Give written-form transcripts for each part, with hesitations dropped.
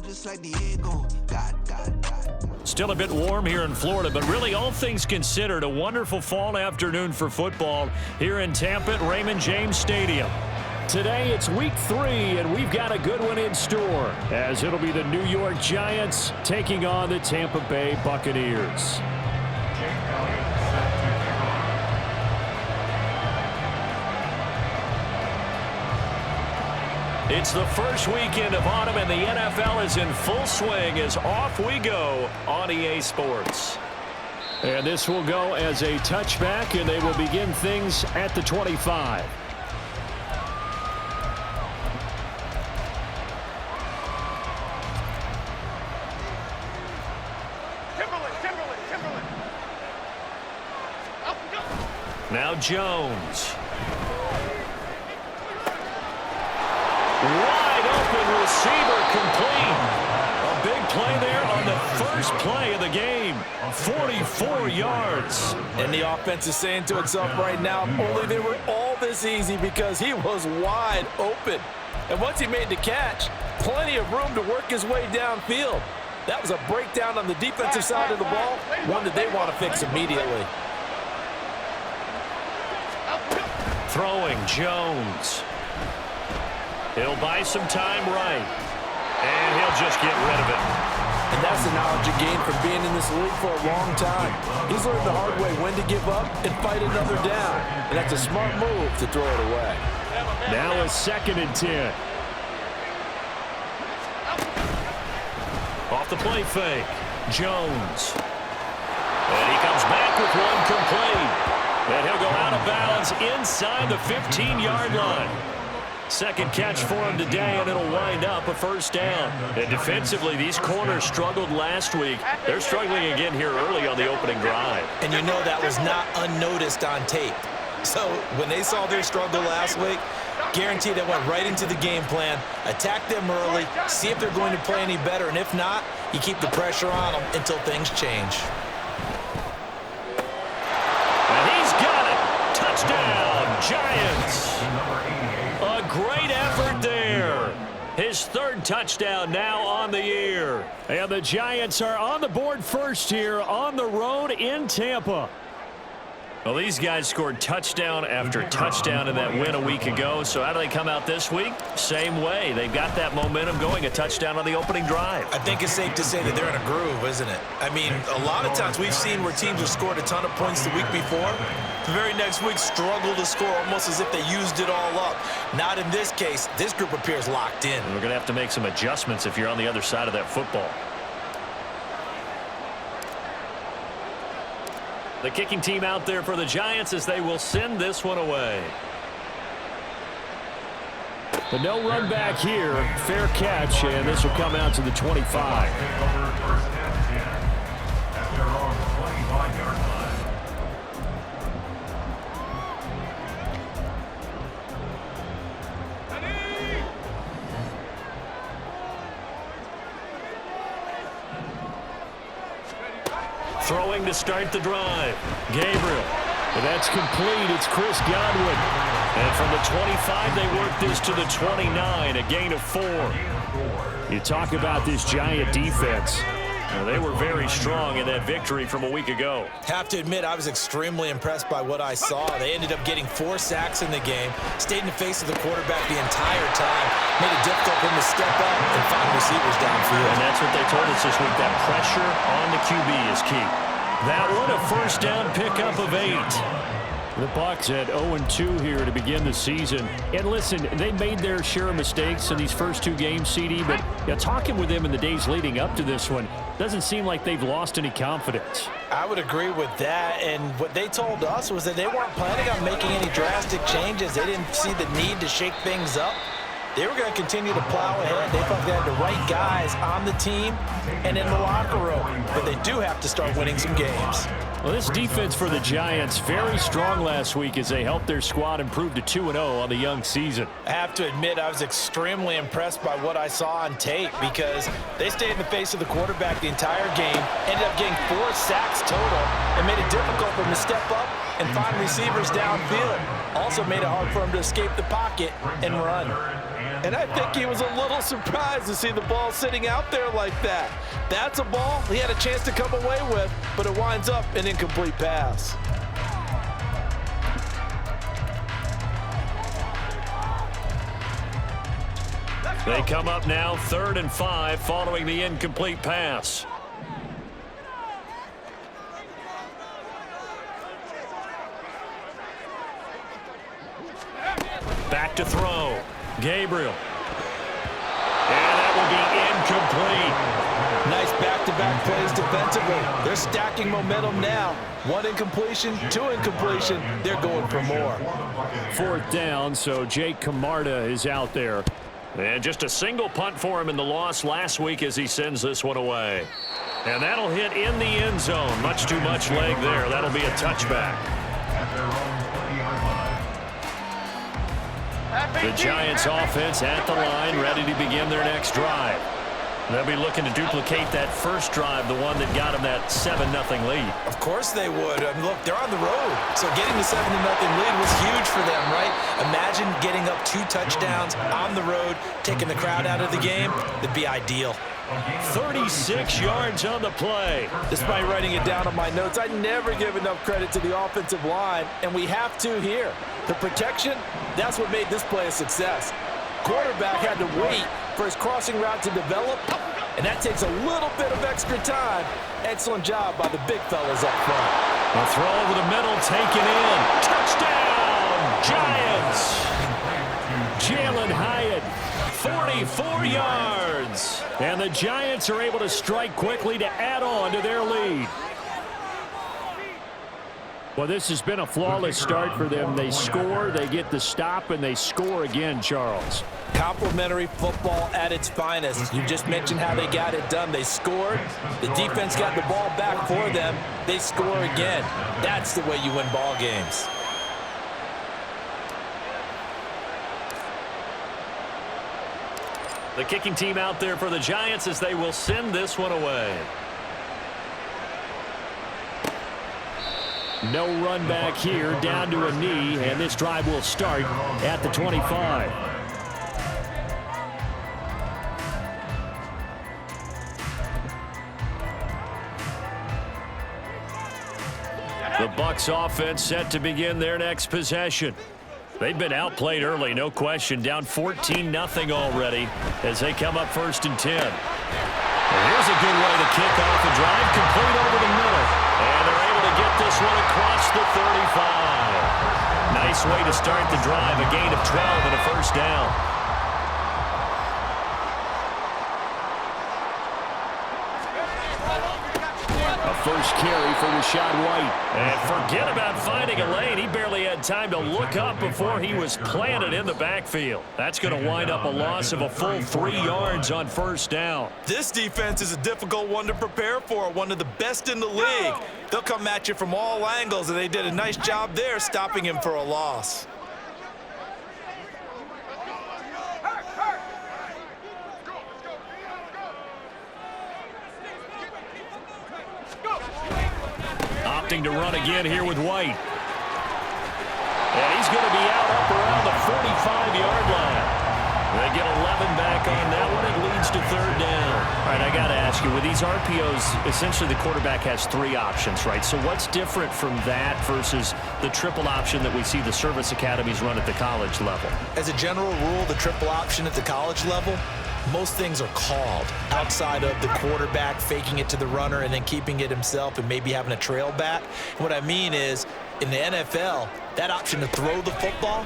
just like Diego. God. Still a bit warm here in Florida, but really all things considered, a wonderful fall afternoon for football here in Tampa at Raymond James Stadium. Today it's week 3, and we've got a good one in store, as it'll be the New York Giants taking on the Tampa Bay Buccaneers. It's the first weekend of autumn, and the NFL is in full swing as off we go on EA Sports. And this will go as a touchback, and they will begin things at the 25. Now Jones. Wide open receiver complete. A big play there on the first play of the game. 44 yards. And the offense is saying to itself right now, only they were all this easy because he was wide open. And once he made the catch, plenty of room to work his way downfield. That was a breakdown on the defensive side of the ball, one that they want to fix immediately. Throwing Jones. He'll buy some time right. And he'll just get rid of it. And that's the knowledge you gain from being in this league for a long time. He's learned the hard way when to give up and fight another down. And that's a smart move to throw it away. Now a 2nd and 10. Off the play fake. Jones. And he comes back with one complete. And he'll go out of bounds inside the 15-yard line. Second catch for him today, and it'll wind up a first down. And defensively, these corners struggled last week. They're struggling again here early on the opening drive. And you know that was not unnoticed on tape. So when they saw their struggle last week, guaranteed they went right into the game plan, attack them early, see if they're going to play any better, and if not, you keep the pressure on them until things change. Touchdown, Giants. A great effort there. His 3rd touchdown now on the year. And the Giants are on the board first here on the road in Tampa. Well, these guys scored touchdown after touchdown in that win a week ago. So how do they come out this week? Same way. They've got that momentum going, a touchdown on the opening drive. I think it's safe to say that they're in a groove, isn't it? I mean, a lot of times we've seen where teams have scored a ton of points the week before. The very next week struggle to score almost as if they used it all up. Not in this case. This group appears locked in. And we're going to have to make some adjustments if you're on the other side of that football. The kicking team out there for the Giants as they will send this one away. But no run back here. Fair catch, and this will come out to the 25. Throwing to start the drive. Gabriel. And that's complete. It's Chris Godwin. And from the 25, they work this to the 29, a gain of 4. You talk about this Giant defense. Well, they were very strong in that victory from a week ago. Have to admit, I was extremely impressed by what I saw. They ended up getting 4 sacks in the game, stayed in the face of the quarterback the entire time, made it difficult for him to step up and find receivers downfield. And that's what they told us this week, that pressure on the QB is key. That one, a first down pickup of 8. The Bucs at 0-2 here to begin the season. And listen, they made their share of mistakes in these first 2 games, CD, but talking with them in the days leading up to this one, doesn't seem like they've lost any confidence. I would agree with that, and what they told us was that they weren't planning on making any drastic changes. They didn't see the need to shake things up. They were going to continue to plow ahead. They felt they had the right guys on the team and in the locker room, but they do have to start winning some games. Well, this defense for the Giants, very strong last week as they helped their squad improve to 2-0 on the young season. I have to admit, I was extremely impressed by what I saw on tape because they stayed in the face of the quarterback the entire game, ended up getting 4 sacks total, and made it difficult for them to step up and find receivers downfield. Also made it hard for them to escape the pocket and run. And I think he was a little surprised to see the ball sitting out there like that. That's a ball he had a chance to come away with, but it winds up an incomplete pass. They come up now 3rd and 5 following the incomplete pass. Back to throw. Gabriel. And that will be incomplete. Nice back-to-back plays defensively. They're stacking momentum now. 1 incompletion, 2 incompletion. They're going for more. 4th down, so Jake Camarda is out there. And just a single punt for him in the loss last week as he sends this one away. And that'll hit in the end zone. Much too much leg there. That'll be a touchback. The Giants offense at the line, ready to begin their next drive. They'll be looking to duplicate that first drive, the one that got them that 7-0 lead. Of course they would. I mean, look, they're on the road. So getting the 7-0 lead was huge for them, right? Imagine getting up 2 touchdowns on the road, taking the crowd out of the game. It'd be ideal. 36 yards on the play. Despite writing it down on my notes, I never give enough credit to the offensive line, and we have to here. The protection, that's what made this play a success. Quarterback had to wait for his crossing route to develop, and that takes a little bit of extra time. Excellent job by the big fellas up front. A throw over the middle, taken in. Touchdown, Giants! Jalen Hyatt, 44 yards. And the Giants are able to strike quickly to add on to their lead. Well, this has been a flawless start for them. They score, they get the stop, and they score again, Charles. Complimentary football at its finest. You just mentioned how they got it done. They scored. The defense got the ball back for them. They score again. That's the way you win ball games. The kicking team out there for the Giants as they will send this one away. No run back here, down to a knee, and this drive will start at the 25. The Bucs offense set to begin their next possession. They've been outplayed early, no question, down 14-0 already as they come up 1st and 10. Well, here's a good way to kick off a drive, complete over the middle. And they're able to get this one across the 35. Nice way to start the drive, a gain of 12 and a 1st down. A first carry for Rachaad White. And forget about finding a lane. He barely had time to look up before he was planted in the backfield. That's going to wind up a loss of a full 3 yards on 1st down. This defense is a difficult one to prepare for, one of the best in the league. They'll come at you from all angles, and they did a nice job there stopping him for a loss. Opting to run again here with White. And he's going to be out up around the 45-yard line. They get 11 back on that one. It leads to 3rd down. All right, I got to ask you, with these RPOs, essentially the quarterback has 3 options, right? So what's different from that versus the triple option that we see the service academies run at the college level? As a general rule, the triple option at the college level, most things are called outside of the quarterback faking it to the runner and then keeping it himself and maybe having a trail back. What I mean is, in the NFL, that option to throw the football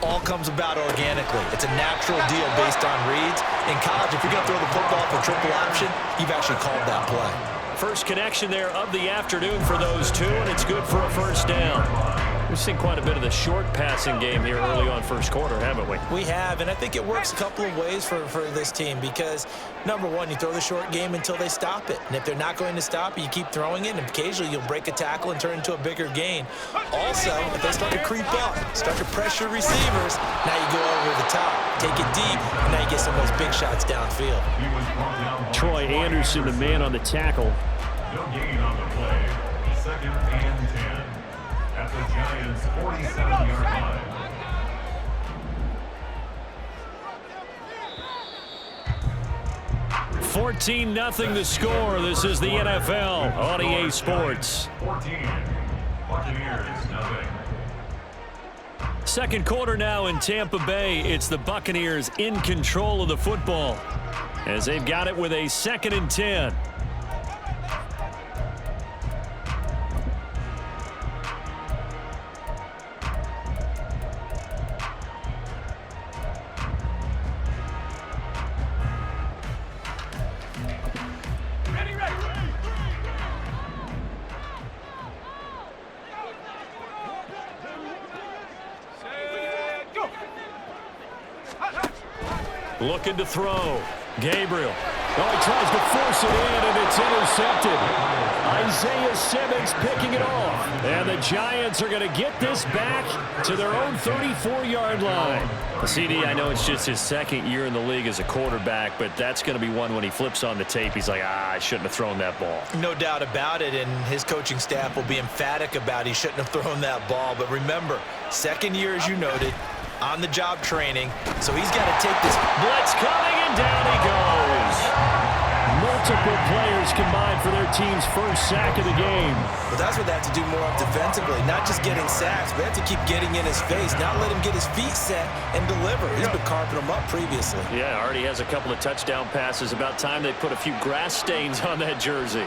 all comes about organically. It's a natural deal based on reads. In college, if you're going to throw the football for triple option, you've actually called that play. First connection there of the afternoon for those two, and it's good for a 1st down. We've seen quite a bit of the short passing game here early on 1st quarter, haven't we? We have, and I think it works a couple of ways for this team because, number one, you throw the short game until they stop it. And if they're not going to stop it, you keep throwing it, and occasionally you'll break a tackle and turn into a bigger gain. Also, if they start to creep up, start to pressure receivers, now you go over the top, take it deep, and now you get some of those big shots downfield. Troy Anderson, the man on the tackle. No gain on the play. 2nd and 10 at the Giants' 47-yard line. 14-0 the score. This is the NFL on EA Sports. 14. Buccaneers, nothing. Second quarter now in Tampa Bay. It's the Buccaneers in control of the football as they've got it with a 2nd and 10. Looking to throw. Gabriel. Oh, he tries to force it in, and it's intercepted. Isaiah Simmons picking it off. And the Giants are going to get this back to their own 34-yard line. CD, I know it's just his 2nd year in the league as a quarterback, but that's going to be one when he flips on the tape. He's like, I shouldn't have thrown that ball. No doubt about it, and his coaching staff will be emphatic about he shouldn't have thrown that ball. But remember, 2nd year, as you noted, on-the-job training, so he's got to take this. Blitz coming, and down he goes. Multiple players combined for their team's first sack of the game. But that's what they have to do more of defensively, not just getting sacks, but they have to keep getting in his face, not let him get his feet set and deliver. He's been carving them up previously. Yeah, already has a couple of touchdown passes. About time they put a few grass stains on that jersey.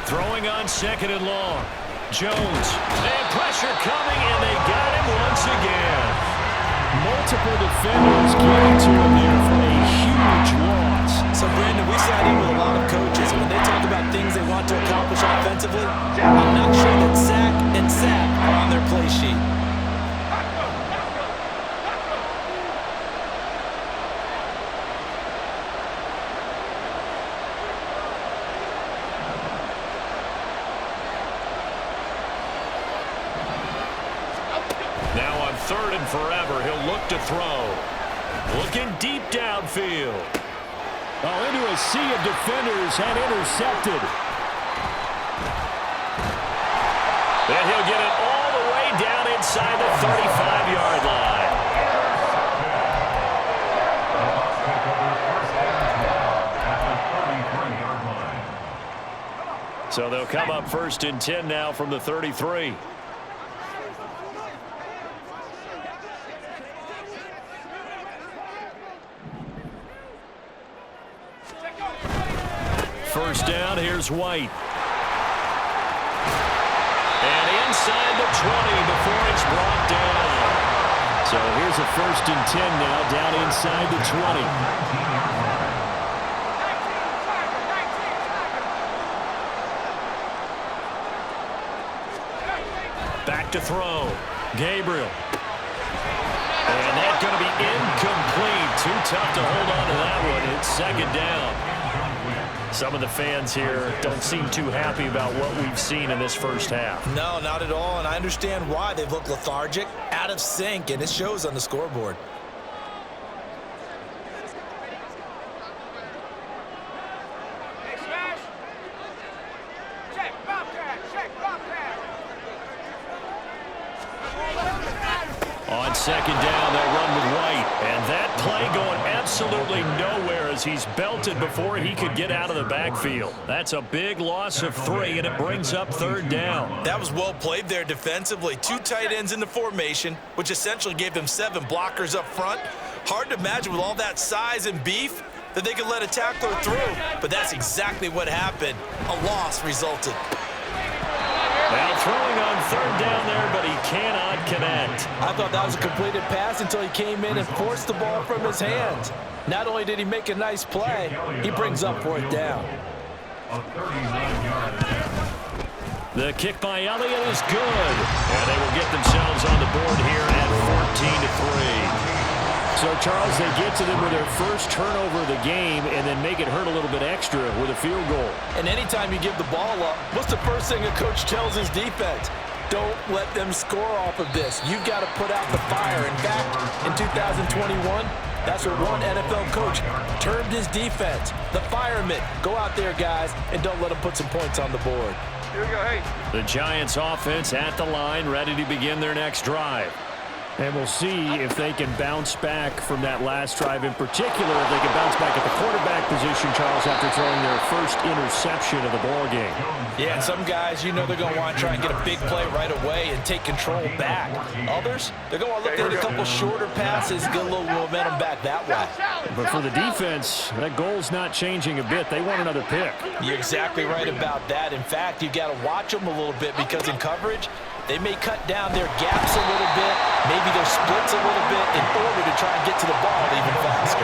Throwing on 2nd and long. Jones, and pressure coming, and they got him once again. Multiple defenders getting to him there for a huge loss. So, Brandon, we sat in with a lot of coaches. When they talk about things they want to accomplish offensively, I'm not sure that sack and sack are on their play sheet. Now on 3rd and forever, he'll look to throw. Looking deep downfield. Oh, into a sea of defenders and intercepted. And he'll get it all the way down inside the 35-yard line. So they'll come up 1st and 10 now from the 33. First down, here's White. And inside the 20 before it's brought down. So here's a 1st and 10 now, down inside the 20. Back to throw. Gabriel. And that's going to be incomplete. Too tough to hold on to that one. It's 2nd down. Some of the fans here don't seem too happy about what we've seen in this first half. No, not at all, and I understand why. They've looked lethargic, out of sync, and it shows on the scoreboard. On 2nd down, they'll run with White. And that play going absolutely nowhere as he's belted before he could get out of the backfield. That's a big loss of 3, and it brings up 3rd down. That was well played there defensively. 2 tight ends in the formation, which essentially gave them 7 blockers up front. Hard to imagine with all that size and beef that they could let a tackler through. But that's exactly what happened. A loss resulted. Now throwing on 3rd down there, but he cannot connect. I thought that was a completed pass until he came in and forced the ball from his hands. Not only did he make a nice play, he brings up 4th down. A 39-yard attempt. The kick by Elliott is good. And they will get themselves on the board here at 14-3. So, Charles, they get to them with their first turnover of the game and then make it hurt a little bit extra with a field goal. And anytime you give the ball up, what's the first thing a coach tells his defense? Don't let them score off of this. You've got to put out the fire. In fact, in 2021, that's what one NFL coach termed his defense. The firemen. Go out there, guys, and don't let them put some points on the board. Here we go, hey. The Giants offense at the line, ready to begin their next drive. And we'll see if they can bounce back from that last drive in particular, if they can bounce back at the quarterback position, Charles, after throwing their first interception of the ball game. Yeah, and some guys, you know they're going to want to try and get a big play right away and take control back. Others, they're going to look at a couple shorter passes, get a little momentum back that way. But for the defense, that goal's not changing a bit. They want another pick. You're exactly right about that. In fact, you got to watch them a little bit because in coverage, they may cut down their gaps a little bit, maybe their splits a little bit in order to try and get to the ball even faster.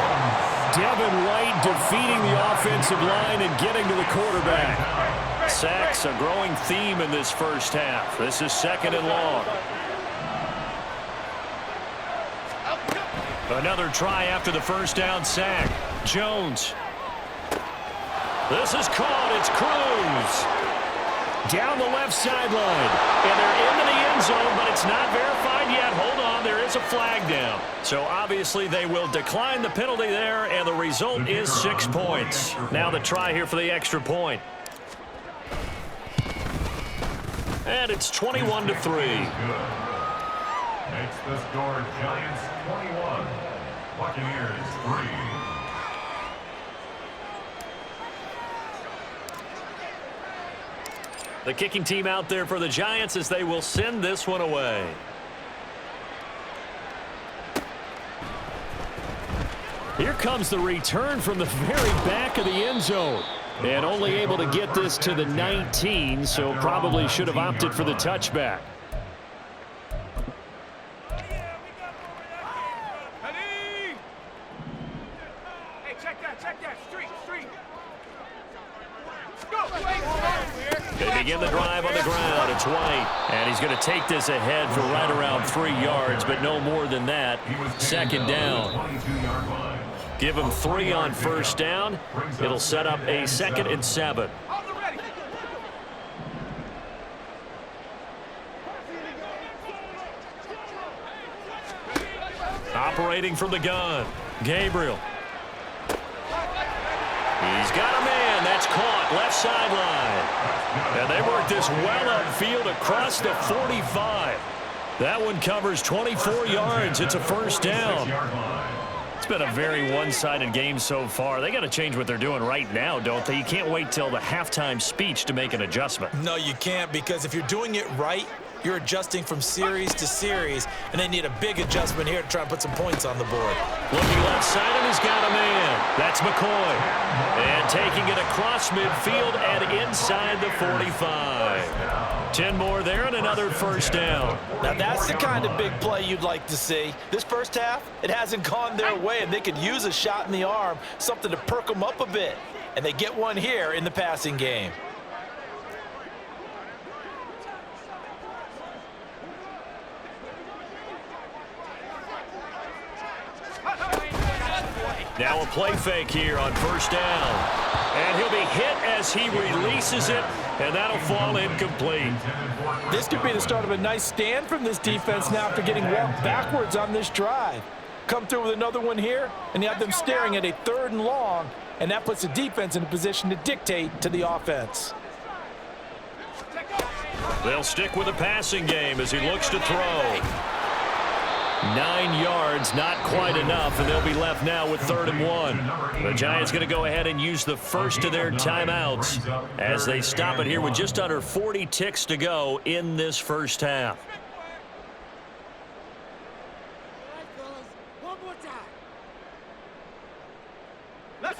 Devin White defeating the offensive line and getting to the quarterback. Sacks, a growing theme in this first half. This is 2nd and long. Another try after the first down sack. Jones. This is caught. It's Cruz. Down the left sideline. And they're into the end zone, but it's not verified yet. Hold on, there is a flag down. So obviously they will decline the penalty there, and the result is 6 points. Now the try here for the extra point. And it's 21-3. Makes the score Giants 21, Buccaneers 3. The kicking team out there for the Giants as they will send this one away. Here comes the return from the very back of the end zone. And only able to get this to the 19, so probably should have opted for the touchback. They begin the drive on the ground. It's White, and he's going to take this ahead for right around 3 yards, but no more than that. 2nd down. Give him 3 on first down. It'll set up a 2nd and 7. Operating from the gun, Gabriel. He's got a man. That's caught. Left sideline. And they work this well upfield across the 45. That one covers 24 yards. It's a first down. It's been a very one-sided game so far. They got to change what they're doing right now, don't they? You can't wait till the halftime speech to make an adjustment. No, you can't, because if you're doing it right, you're adjusting from series to series, and they need a big adjustment here to try and put some points on the board. Looking left side, and he's got a man. That's McCoy. And taking it across midfield and inside the 45. 10 more there and another first down. Now that's the kind of big play you'd like to see. This first half, it hasn't gone their way, and they could use a shot in the arm, something to perk them up a bit. And they get one here in the passing game. Now a play fake here on first down. And he'll be hit as he releases it, and that'll fall incomplete. This could be the start of a nice stand from this defense now after getting walked backwards on this drive. Come through with another one here, and you have them staring at a 3rd and long, and that puts the defense in a position to dictate to the offense. They'll stick with the passing game as he looks to throw. 9 yards, not quite enough, and they'll be left now with 3rd and 1. The Giants going to go ahead and use the first of their timeouts as they stop it here with just under 40 ticks to go in this first half.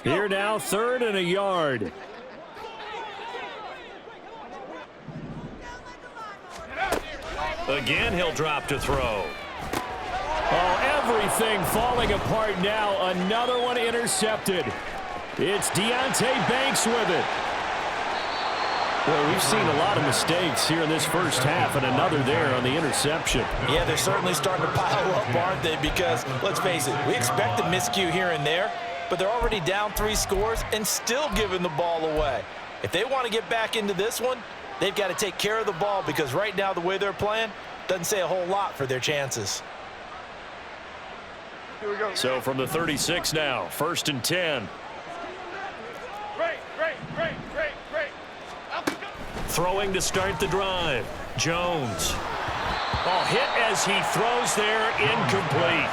Here now, 3rd and a yard. Again, he'll drop to throw. Oh, everything falling apart now. Another one intercepted. It's Deonte Banks with it. Well, we've seen a lot of mistakes here in this first half, and another there on the interception. Yeah, they're certainly starting to pile up, aren't they? Because, let's face it, we expect a miscue here and there, but they're already down 3 scores and still giving the ball away. If they want to get back into this one, they've got to take care of the ball, because right now the way they're playing doesn't say a whole lot for their chances. So from the 36 now, 1st and 10. Throwing to start the drive. Jones. Oh, hit as he throws there, incomplete.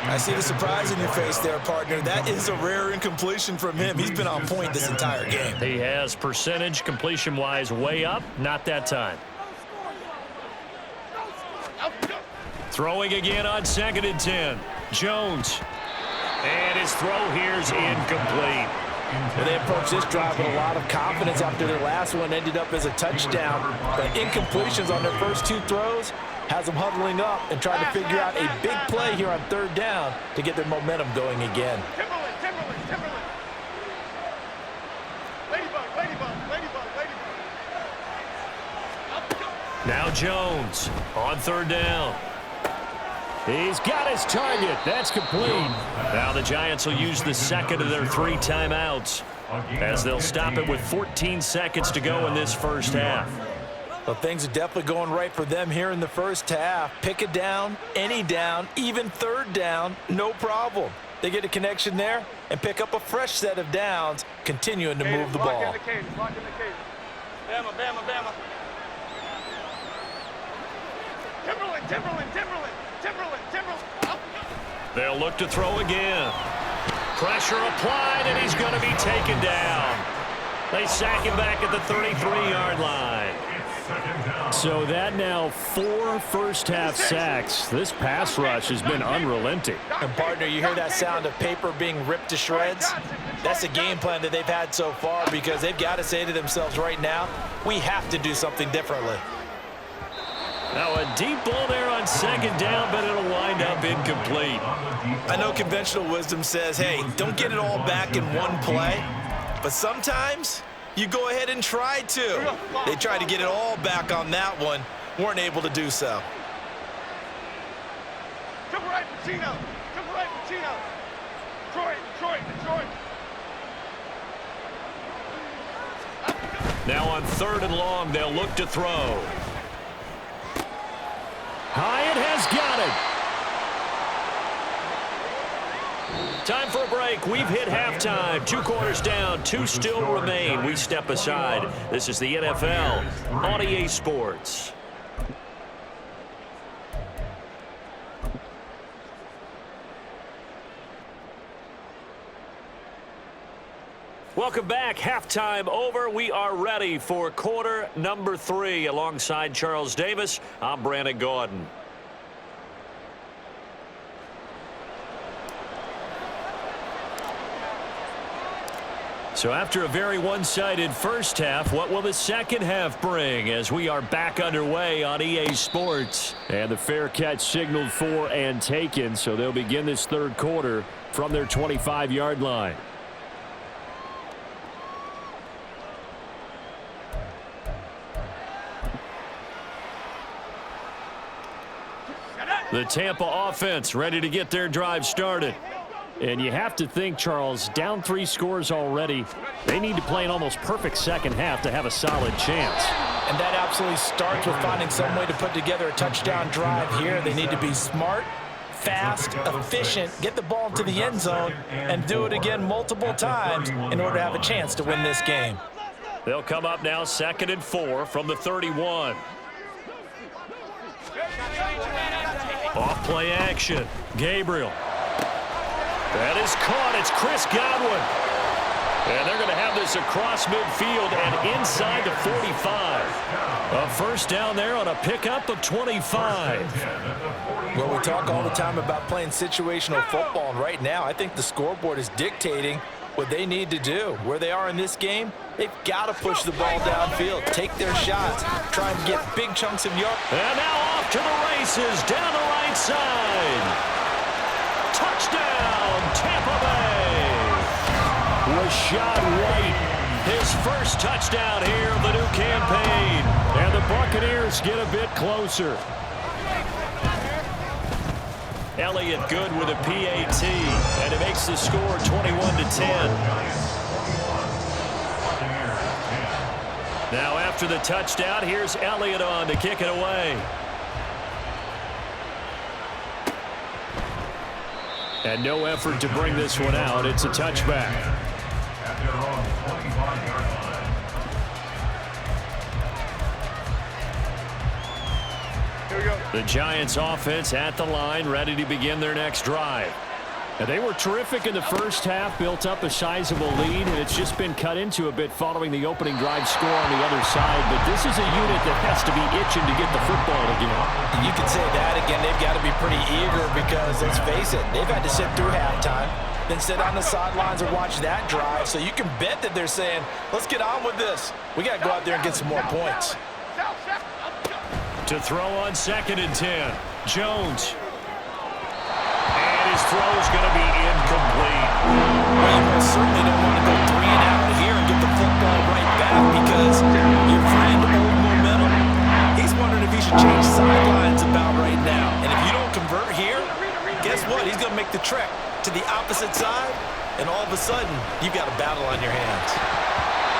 I see the surprise in your face there, partner. That is a rare incompletion from him. He's been on point this entire game. He has percentage completion-wise way up, not that time. Throwing again on 2nd and 10. Jones. And his throw here's incomplete. Well, they approached this drive with a lot of confidence after their last one ended up as a touchdown. But incompletions on their first 2 throws has them huddling up and trying to figure out a big play here on 3rd down to get their momentum going again. Timberland. Ladybug. Now Jones on 3rd down. He's got his target. That's complete. Now the Giants will use the second of their 3 timeouts as they'll stop it with 14 seconds to go in this first half. Well, things are definitely going right for them here in the first half. Pick a down, any down, even 3rd down, no problem. They get a connection there and pick up a fresh set of downs, continuing to move the ball. Lock in the cage. Bama. Timberland. They'll look to throw again. Pressure applied, and he's going to be taken down. They sack him back at the 33-yard line. So that now 4 first-half sacks. This pass rush has been unrelenting. And, partner, you hear that sound of paper being ripped to shreds? That's a game plan that they've had so far because they've got to say to themselves right now, we have to do something differently. Now a deep ball there on 2nd down, but it'll wind up incomplete. I know conventional wisdom says, hey, don't get it all back in one play. But sometimes you go ahead and try to. They tried to get it all back on that one. Weren't able to do so. Detroit. Now on 3rd and long, they'll look to throw. Hyatt has got it. Time for a break. We've hit halftime. 2 quarters down, 2 still remain. We step aside. This is the NFL on EA Sports. Welcome back. Halftime over. We are ready for quarter number 3. Alongside Charles Davis, I'm Brandon Gordon. So after a very one-sided first half, what will the second half bring as we are back underway on EA Sports? And the fair catch signaled for and taken, so they'll begin this 3rd quarter from their 25-yard line. The Tampa offense ready to get their drive started. And you have to think, Charles, down 3 scores already. They need to play an almost perfect second half to have a solid chance. And that absolutely starts with finding some way to put together a touchdown drive here. They need to be smart, fast, efficient, get the ball into the end zone, and do it again multiple times in order to have a chance to win this game. They'll come up now 2nd and 4 from the 31. Off play action. Gabriel. That is caught. It's Chris Godwin. And they're going to have this across midfield and inside the 45. A first down there on a pickup of 25. Well, we talk all the time about playing situational football, and right now I think the scoreboard is dictating what they need to do. Where they are in this game, they've got to push the ball downfield, take their shots, try and get big chunks of yards. And now off to the races down the right side. Touchdown, Tampa Bay. Rashad White, his first touchdown here of the new campaign. And the Buccaneers get a bit closer. Elliott good with a PAT, and it makes the score 21-10. Now after the touchdown, here's Elliott on to kick it away. And no effort to bring this one out. It's a touchback. At their own 25-yard line. Here we go. The Giants offense at the line, ready to begin their next drive. And they were terrific in the first half, built up a sizable lead, and it's just been cut into a bit following the opening drive score on the other side. But this is a unit that has to be itching to get the football again. You can say that again. They've got to be pretty eager because, let's face it, they've had to sit through halftime, then sit on the sidelines and watch that drive. So you can bet that they're saying, let's get on with this. We got to go out there and get some more points. To throw on 2nd and 10, Jones. His throw is going to be incomplete. Well, you most certainly don't want to go 3 and out here and get the football right back because your friend, old momentum, he's wondering if he should change sidelines about right now. And if you don't convert here, guess what? He's going to make the trek to the opposite side, and all of a sudden, you've got a battle on your hands.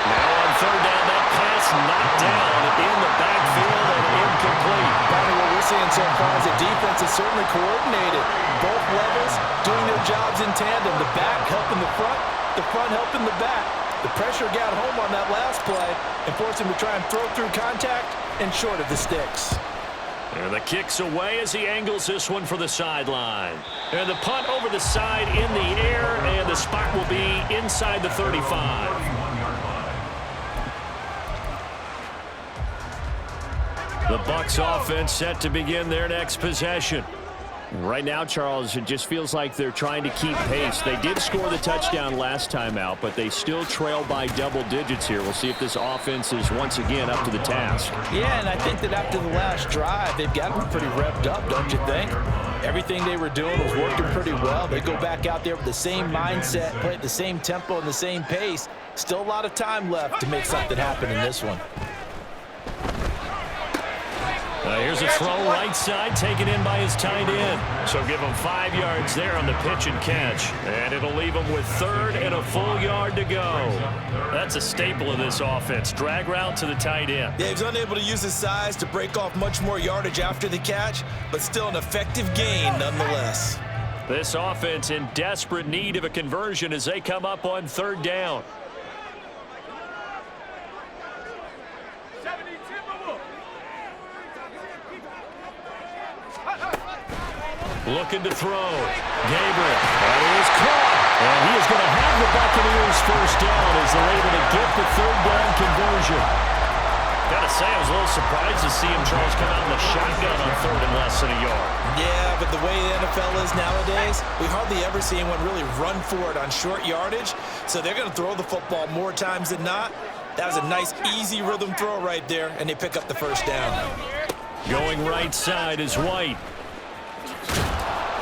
Now on 3rd down, that pass knocked down in the backfield and incomplete. Bonnie, what we're seeing so far is the defense is certainly coordinated. Both levels doing their jobs in tandem. The back helping the front helping the back. The pressure got home on that last play and forced him to try and throw through contact and short of the sticks. And the kick's away as he angles this one for the sideline. And the punt over the side in the air, and the spot will be inside the 35. The Bucs offense set to begin their next possession. Right now, Charles, it just feels like they're trying to keep pace. They did score the touchdown last time out, but they still trail by double digits here. We'll see if this offense is once again up to the task. Yeah, and I think that after the last drive, they've got to be pretty revved up, don't you think? Everything they were doing was working pretty well. They go back out there with the same mindset, play at the same tempo and the same pace. Still a lot of time left to make something happen in this one. Here's a throw right side, taken in by his tight end. So give him 5 yards there on the pitch and catch. And it'll leave him with 3rd and a full yard to go. That's a staple of this offense. Drag route to the tight end. Yeah, he's unable to use his size to break off much more yardage after the catch, but still an effective gain nonetheless. This offense in desperate need of a conversion as they come up on 3rd down. Looking to throw. Gabriel. That is caught. And he is going to have the Buccaneers first down as they're able to get the 3rd down conversion. Got to say, I was a little surprised to see him, Charles, come out in the shotgun on 3rd and less than a yard. Yeah, but the way the NFL is nowadays, we hardly ever see anyone really run for it on short yardage. So they're going to throw the football more times than not. That was a nice, easy rhythm throw right there, and they pick up the first down. Going right side is White.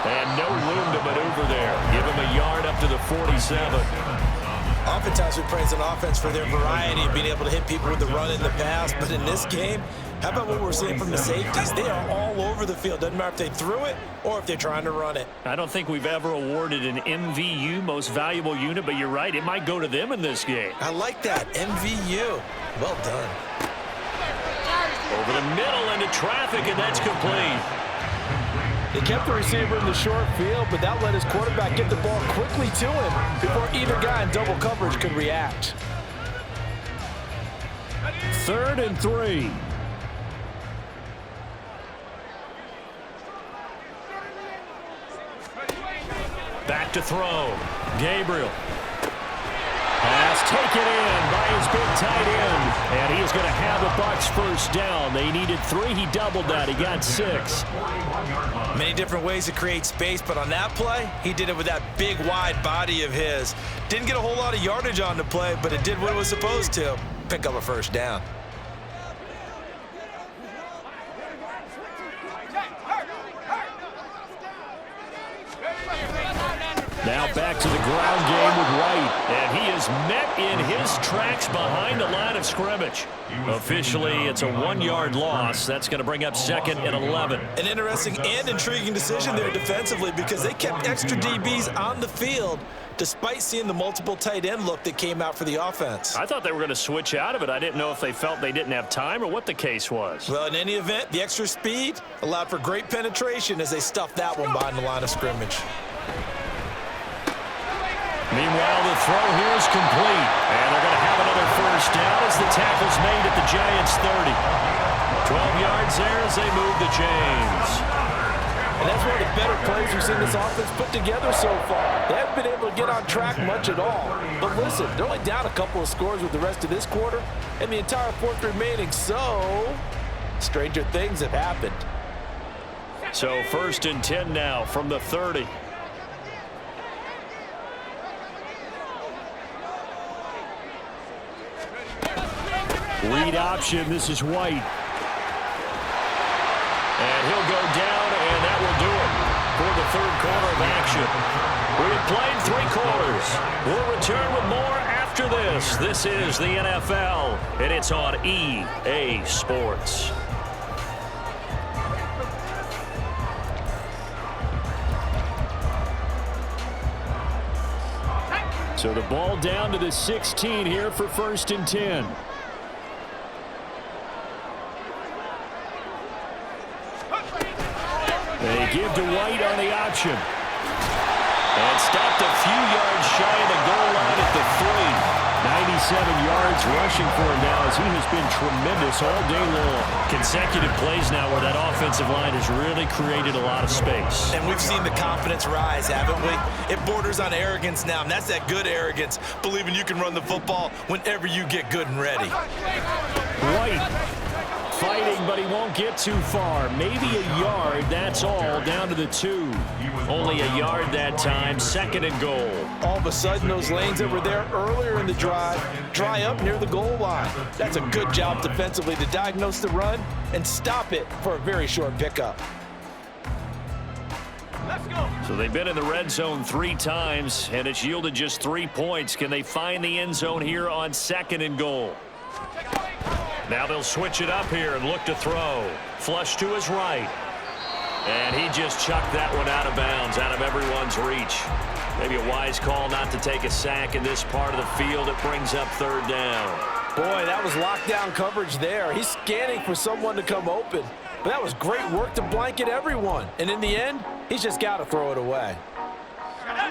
And no room to maneuver there. Give him a yard up to the 47. Oftentimes we praise an offense for their variety and being able to hit people with the run and the pass. But in this game, how about what we're seeing from the safeties? They are all over the field. Doesn't matter if they threw it or if they're trying to run it. I don't think we've ever awarded an MVU, most valuable unit, but you're right. It might go to them in this game. I like that. MVU. Well done. Over the middle into traffic, and that's complete. They kept the receiver in the short field, but that let his quarterback get the ball quickly to him before either guy in double coverage could react. 3rd and 3. Back to throw. Gabriel. Pass taken in by his big tight end. And he is going to have the Bucs first down. They needed 3. He doubled that. He got 6. Many different ways to create space, but on that play, he did it with that big, wide body of his. Didn't get a whole lot of yardage on the play, but it did what it was supposed to. Pick up a first down. Now back to the ground game with White. And he is met in his tracks behind the line of scrimmage. Officially, it's a 1-yard loss. That's going to bring up 2nd and 11. An interesting and intriguing decision there defensively because they kept extra DBs on the field despite seeing the multiple tight end look that came out for the offense. I thought they were going to switch out of it. I didn't know if they felt they didn't have time or what the case was. Well, in any event, the extra speed allowed for great penetration as they stuffed that one behind the line of scrimmage. Meanwhile, the throw here is complete. And they're going to have another first down as the tackle's made at the Giants' 30. 12 yards there as they move the chains. And that's one of the better plays we've seen this offense put together so far. They haven't been able to get on track much at all. But listen, they're only down a couple of scores with the rest of this quarter and the entire fourth remaining, so stranger things have happened. So 1st and 10 now from the 30. Read option. This is White. And he'll go down, and that will do it for the 3rd quarter of action. We've played 3 quarters. We'll return with more after this. This is the NFL, and it's on EA Sports. So the ball down to the 16 here for 1st and 10. They give to White on the option. And stopped a few yards shy of the goal line at the 3. 97 yards rushing for him now as he has been tremendous all day long. Consecutive plays now where that offensive line has really created a lot of space. And we've seen the confidence rise, haven't we? It borders on arrogance now, and that's that good arrogance, believing you can run the football whenever you get good and ready. White fighting, but he won't get too far. Maybe a yard, that's all, down to the 2. Only a yard that time, 2nd and goal. All of a sudden, those lanes that were there earlier in the drive dry up near the goal line. That's a good job defensively to diagnose the run and stop it for a very short pickup. Let's go. So they've been in the red zone 3 times, and it's yielded just 3 points. Can they find the end zone here on 2nd and goal? Now they'll switch it up here and look to throw. Flush to his right. And he just chucked that one out of bounds, out of everyone's reach. Maybe a wise call not to take a sack in this part of the field. It brings up 3rd down. Boy, that was lockdown coverage there. He's scanning for someone to come open. But that was great work to blanket everyone. And in the end, he's just got to throw it away.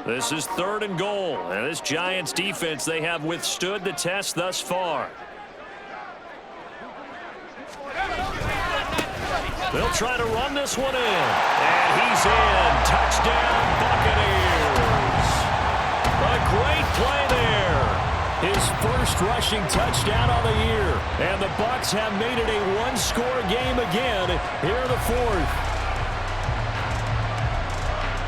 This is 3rd and goal. And this Giants defense, they have withstood the test thus far. They'll try to run this one in. And he's in. Touchdown, Buccaneers. A great play there. His first rushing touchdown on the year. And the Bucs have made it a one-score game again here in the 4th.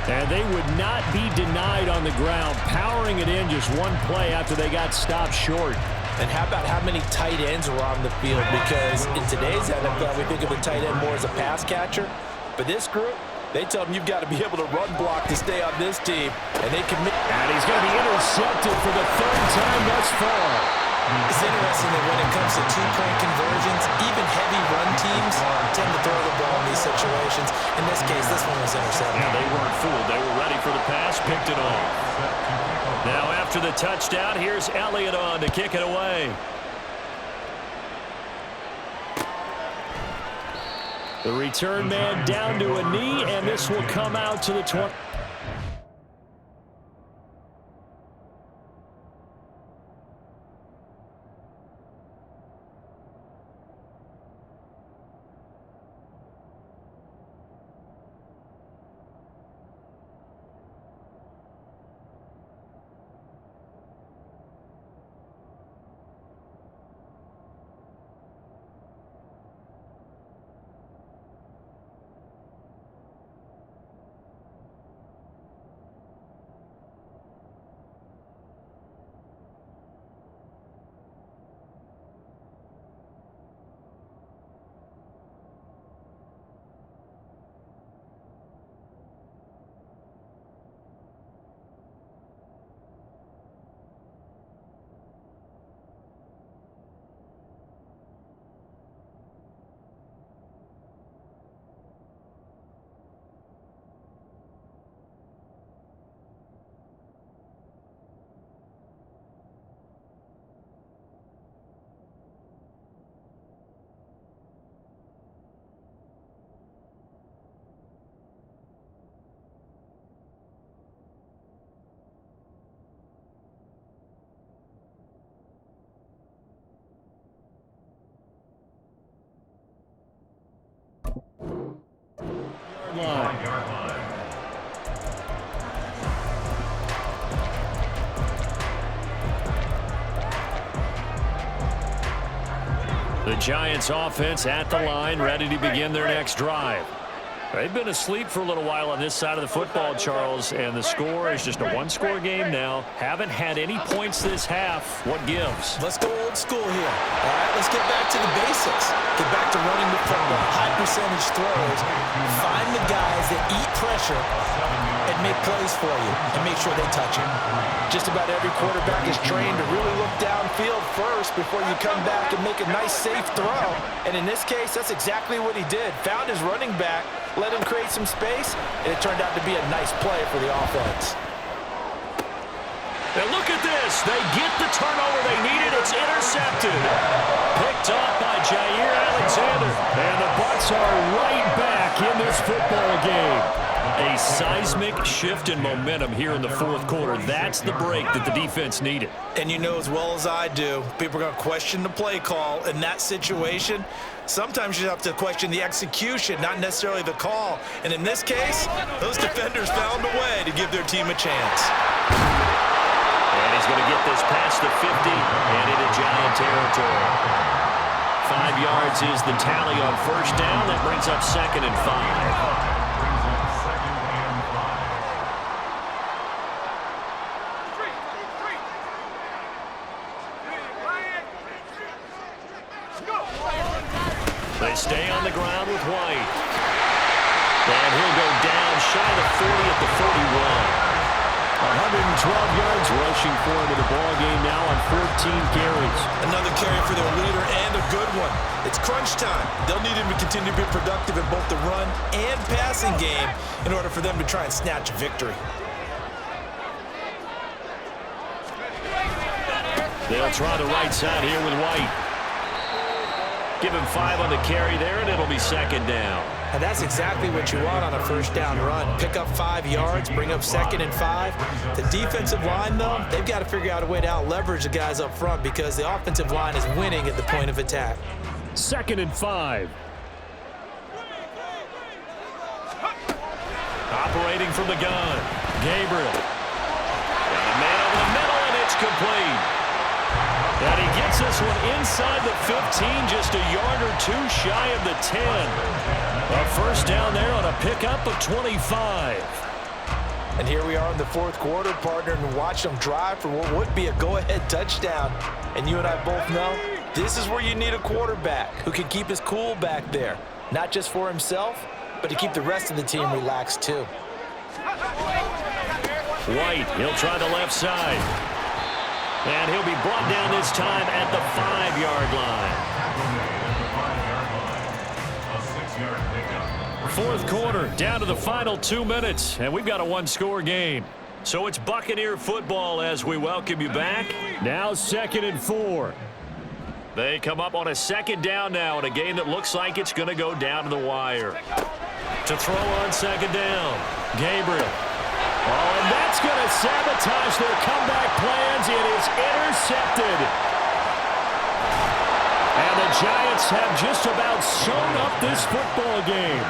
And they would not be denied on the ground, powering it in just one play after they got stopped short. And how about how many tight ends were on the field? Because in today's NFL, we think of the tight end more as a pass catcher. But this group, they tell them you've got to be able to run block to stay on this team. And they commit. And he's going to be intercepted for the 3rd time thus far. It's interesting that when it comes to 2-point conversions, even heavy run teams tend to throw the ball in these situations. In this case, this one was intercepted. Yeah, they weren't fooled. They were ready for the pass, picked it off. Now after the touchdown, here's Elliott on to kick it away. The return man down to a knee, and this will come out to the 20. The Giants offense at the line, ready to begin their next drive. They've been asleep for a little while on this side of the football, Charles, and the score is just a one-score game now. Haven't had any points this half. What gives? Let's go old school here. All right, let's get back to the basics. Get back to running the football, high percentage throws. Find the guys that eat pressure and make plays for you and make sure they touch it. Just about every quarterback is trained to really look downfield first before you come back and make a nice, safe throw. And in this case, that's exactly what he did. Found his running back, let him create some space, and it turned out to be a nice play for the offense. And look at this. They get the turnover they needed. It's intercepted. Picked off by Jair Alexander. And the Bucs are right back in this football game. A seismic shift in momentum here in the fourth quarter. That's the break that the defense needed. And you know as well as I do, people are going to question the play call in that situation. Sometimes you have to question the execution, not necessarily the call. And in this case, those defenders found a way to give their team a chance. And he's going to get this past the 50 and into Giant territory. 5 yards is the tally on first down. That brings up 2nd and 5. They stay on the ground with White. And he'll go down shy of 40 at the 41. 112 yards rushing for him in the ball game now on 14 carries. Another carry for their leader and a good one. It's crunch time. They'll need him to continue to be productive in both the run and passing game in order for them to try and snatch a victory. They'll try the right side here with White. Give him 5 on the carry there, and it'll be 2nd down. And that's exactly what you want on a first down run. Pick up 5 yards, bring up 2nd and 5. The defensive line, though, they've got to figure out a way to out-leverage the guys up front because the offensive line is winning at the point of attack. 2nd and 5. Operating from the gun, Gabriel. Got a man over the middle, and it's complete. And he gets this one inside the 15, just a yard or two shy of the 10. A first down there on a pickup of 25. And here we are in the fourth quarter, partner, and watch them drive for what would be a go-ahead touchdown. And you and I both know this is where you need a quarterback who can keep his cool back there, not just for himself, but to keep the rest of the team relaxed too. White, he'll try the left side. And he'll be brought down this time at the 5-yard line. Fourth quarter, down to the final 2 minutes, and we've got a one-score game. So it's Buccaneer football as we welcome you back. Now 2nd and 4. They come up on a 2nd down now in a game that looks like it's going to go down to the wire. To throw on 2nd down, Gabriel. Oh, and that's going to sabotage their comeback plans. It is intercepted. And the Giants have just about sewn up this football game.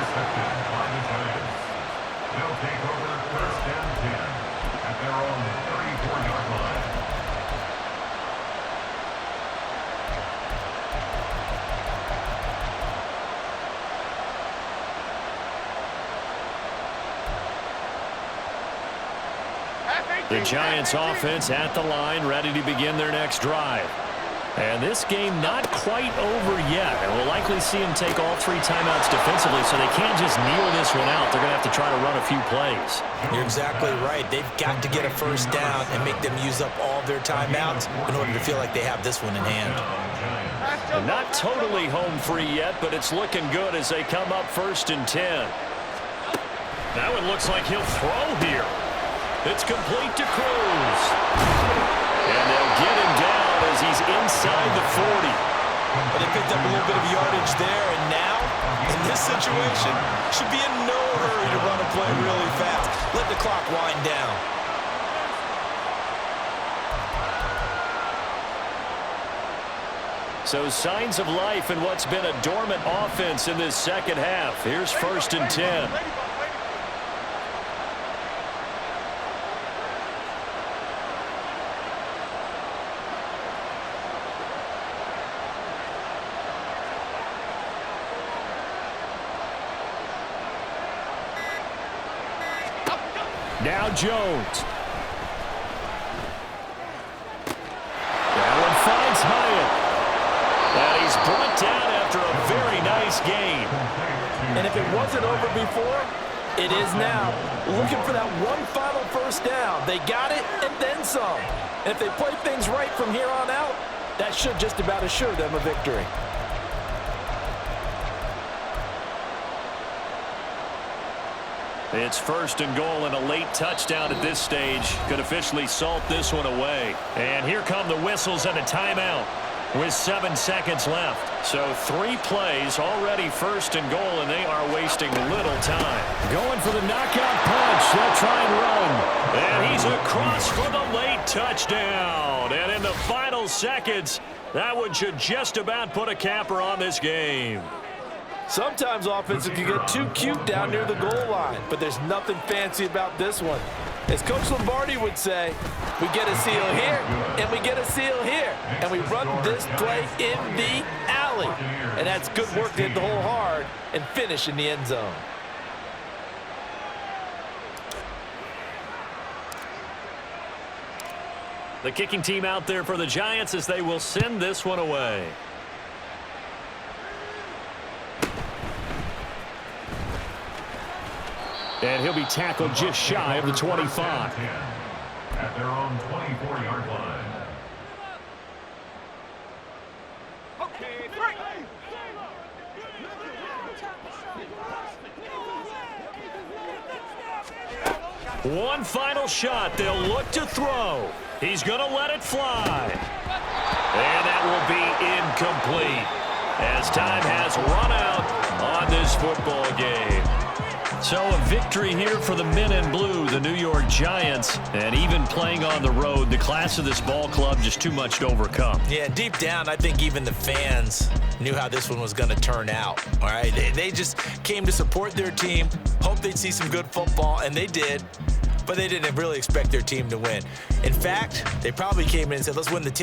They'll take over 1st and 10 at their own 34-yard line. The Giants offense at the line, ready to begin their next drive. And this game not quite over yet. And we'll likely see them take all 3 timeouts defensively, so they can't just kneel this one out. They're going to have to try to run a few plays. You're exactly right. They've got to get a first down and make them use up all their timeouts in order to feel like they have this one in hand. And not totally home free yet, but it's looking good as they come up 1st and 10. That one looks like he'll throw here. It's complete to Cruz. And they'll get him down as he's inside the 40. But they picked up a little bit of yardage there, and now, in this situation, should be in no hurry to run a play really fast. Let the clock wind down. So signs of life in what's been a dormant offense in this second half. Here's 1st and 10. Now Jones. That one finds Hyatt. And he's brought down after a very nice gain. And if it wasn't over before, it is now. Looking for that one final first down. They got it and then some. And if they play things right from here on out, that should just about assure them a victory. It's first and goal and a late touchdown at this stage. Could officially salt this one away. And here come the whistles and a timeout with 7 seconds left. So 3 plays, already first and goal, and they are wasting little time. Going for the knockout punch. They'll try and run. And he's across for the late touchdown. And in the final seconds, that one should just about put a capper on this game. Sometimes offenses can get too cute down near the goal line, but there's nothing fancy about this one. As Coach Lombardi would say, we get a seal here, and we get a seal here, and we run this play in the alley. And that's good work to hit the hole hard and finish in the end zone. The kicking team out there for the Giants as they will send this one away. And he'll be tackled just shy of the 25. At their own 24-yard line. Okay, One final shot. They'll look to throw. He's going to let it fly. And that will be incomplete as time has run out on this football game. So a victory here for the men in blue, the New York Giants. And even playing on the road, the class of this ball club just too much to overcome. Yeah, deep down, I think even the fans knew how this one was going to turn out. All right, they just came to support their team, hoped they'd see some good football, and they did. But they didn't really expect their team to win. In fact, they probably came in and said, let's win the